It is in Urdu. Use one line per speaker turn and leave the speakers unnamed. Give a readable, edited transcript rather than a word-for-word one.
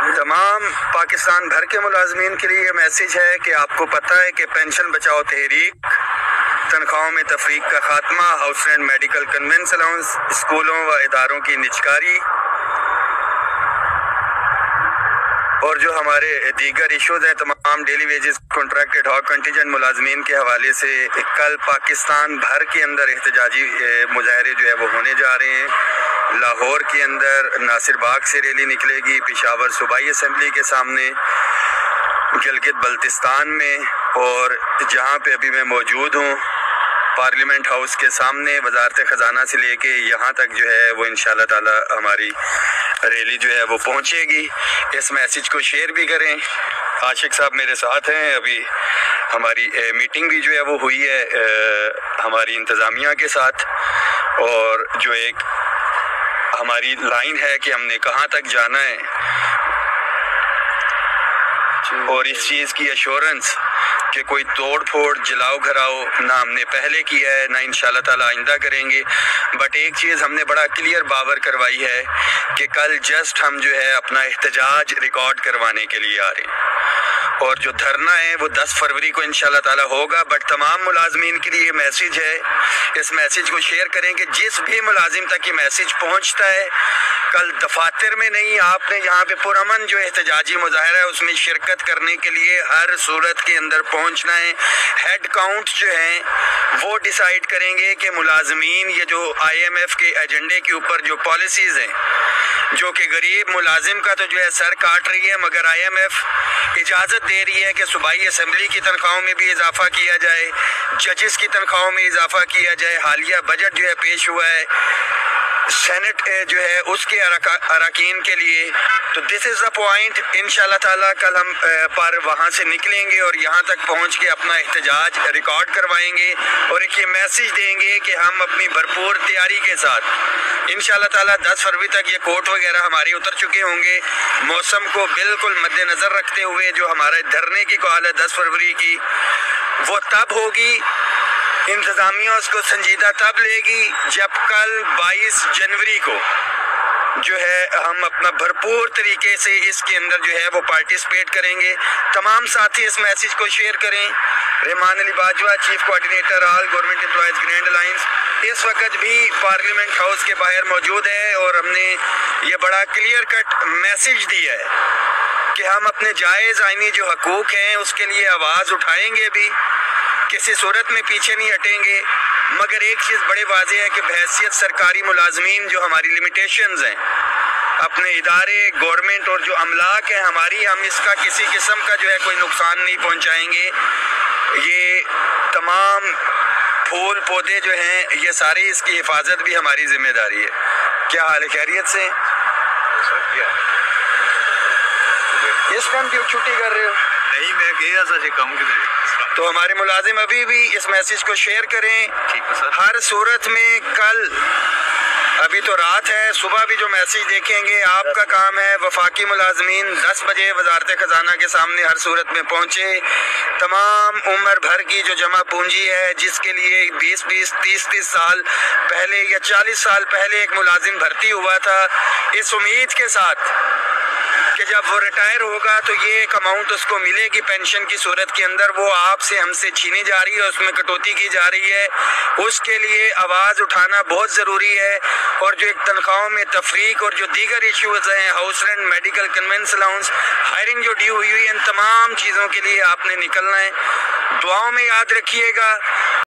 تمام پاکستان بھر کے ملازمین کے لیے یہ میسیج ہے کہ آپ کو پتہ ہے کہ پینشن بچاؤ تحریک، تنخواہوں میں تفریق کا خاتمہ، house rent medical conveyance allowance, اسکولوں و اداروں کی نجکاری اور جو ہمارے دیگر ایشوز ہیں، تمام ڈیلی ویجز، کانٹریکٹڈ ہاک کنٹیجنٹ ملازمین کے حوالے سے کل پاکستان بھر کے اندر احتجاجی مظاہرے جو ہے وہ ہونے جا رہے ہیں۔ لاہور کے اندر ناصر باغ سے ریلی نکلے گی، پشاور صوبائی اسمبلی کے سامنے، گلگت بلتستان میں، اور جہاں پہ ابھی میں موجود ہوں پارلیمنٹ ہاؤس کے سامنے، وزارت خزانہ سے لے کے یہاں تک جو ہے وہ انشاءاللہ تعالی ہماری ریلی جو ہے وہ پہنچے گی۔ اس میسیج کو شیئر بھی کریں۔ عاشق صاحب میرے ساتھ ہیں، ابھی ہماری میٹنگ بھی جو ہے وہ ہوئی ہے ہماری انتظامیہ کے ساتھ، اور جو ایک ہماری لائن ہے کہ ہم نے کہاں تک جانا ہے، اور اس چیز کی ایشورنس کہ کوئی توڑ پھوڑ جلاؤ گھراؤ نہ ہم نے پہلے کیا ہے، نہ انشاءاللہ تعالی آئندہ کریں گے۔ بٹ ایک چیز ہم نے بڑا کلیئر باور کروائی ہے کہ کل جسٹ ہم جو ہے اپنا احتجاج ریکارڈ کروانے کے لیے آ رہے ہیں، اور جو دھرنا ہے وہ 10 فروری کو انشاءاللہ تعالی ہوگا۔ بٹ تمام ملازمین کے لیے میسیج ہے، اس میسیج کو شیئر کریں کہ جس بھی ملازم تک یہ میسیج پہنچتا ہے، کل دفاتر میں نہیں، آپ نے یہاں پہ پرامن جو احتجاجی مظاہرہ ہے اس میں شرکت کرنے کے لیے ہر صورت کے اندر پہنچنا ہے۔ ہیڈ کاؤنٹ جو ہیں وہ ڈیسائیڈ کریں گے کہ ملازمین یہ جو آئی ایم ایف کے ایجنڈے کے اوپر جو پالیسیز ہیں، جو کہ غریب ملازم کا تو جو ہے سر کاٹ رہی ہے، مگر آئی ایم ایف اجازت دے رہی ہے کہ صوبائی اسمبلی کی تنخواہوں میں بھی اضافہ کیا جائے، ججز کی تنخواہوں میں اضافہ کیا جائے۔ حالیہ بجٹ جو ہے پیش ہوا ہے سینٹ جو ہے اس کے اراکین کے لیے، تو دس از دا پوائنٹ۔ انشاءاللہ تعالیٰ کل ہم پر وہاں سے نکلیں گے اور یہاں تک پہنچ کے اپنا احتجاج ریکارڈ کروائیں گے، اور ایک یہ میسیج دیں گے کہ ہم اپنی بھرپور تیاری کے ساتھ انشاءاللہ تعالیٰ 10 فروری تک یہ کوٹ وغیرہ ہمارے اتر چکے ہوں گے۔ موسم کو بالکل مد نظر رکھتے ہوئے جو ہمارے دھرنے کی کال ہے 10 فروری کی، وہ تب ہوگی، انتظامیہ اس کو سنجیدہ تب لے گی جب کل 22 جنوری کو جو ہے ہم اپنا بھرپور طریقے سے اس کے اندر جو ہے وہ پارٹیسپیٹ کریں گے۔ تمام ساتھی اس میسیج کو شیئر کریں۔ Rehman Ali Bajwa, chief coordinator all government employees grand alliance, اس وقت بھی پارلیمنٹ ہاؤس کے باہر موجود ہے، اور ہم نے یہ بڑا کلیئر کٹ میسیج دیا ہے کہ ہم اپنے جائز آئینی جو حقوق ہیں اس کے لیے آواز اٹھائیں گے، بھی کسی صورت میں پیچھے نہیں ہٹیں گے۔ مگر ایک چیز بڑے واضح ہے کہ بحیثیت سرکاری ملازمین جو ہماری لمیٹیشنز ہیں اپنے ادارے گورنمنٹ اور جو املاک ہیں ہماری، ہم اس کا کسی قسم کا جو ہے کوئی نقصان نہیں پہنچائیں گے۔ یہ تمام پھول پودے جو ہیں یہ ساری اس کی حفاظت بھی ہماری ذمہ داری ہے۔ کیا حال ہے؟ خیریت سے؟ اس ٹائم کیوں چھٹی کر رہے ہو؟
نہیں، میں گیا تھا کم کے لیے۔
تو ہمارے ملازم ابھی بھی اس میسیج کو شیئر کریں۔ ہر صورت میں کل، ابھی تو رات ہے، صبح بھی جو میسیج دیکھیں گے، آپ کا کام ہے وفاقی ملازمین 10 بجے وزارت خزانہ کے سامنے ہر صورت میں پہنچے۔ تمام عمر بھر کی جو جمع پونجی ہے، جس کے لیے 20 30 سال پہلے یا 40 سال پہلے ایک ملازم بھرتی ہوا تھا، اس امید کے ساتھ کہ جب وہ ریٹائر ہوگا تو یہ ایک اماؤنٹ اس کو ملے گی پینشن کی صورت کے اندر، وہ آپ سے ہم سے چھینی جا رہی ہے، اس میں کٹوتی کی جا رہی ہے۔ اس کے لیے آواز اٹھانا بہت ضروری ہے، اور جو ایک تنخواہوں میں تفریق اور جو دیگر ایشوز ہیں، house rent medical conveyance allowance, hiring جو ڈیو ہوئی ہوئی، ان تمام چیزوں کے لیے آپ نے نکلنا ہے۔ دعاؤں میں یاد رکھیے گا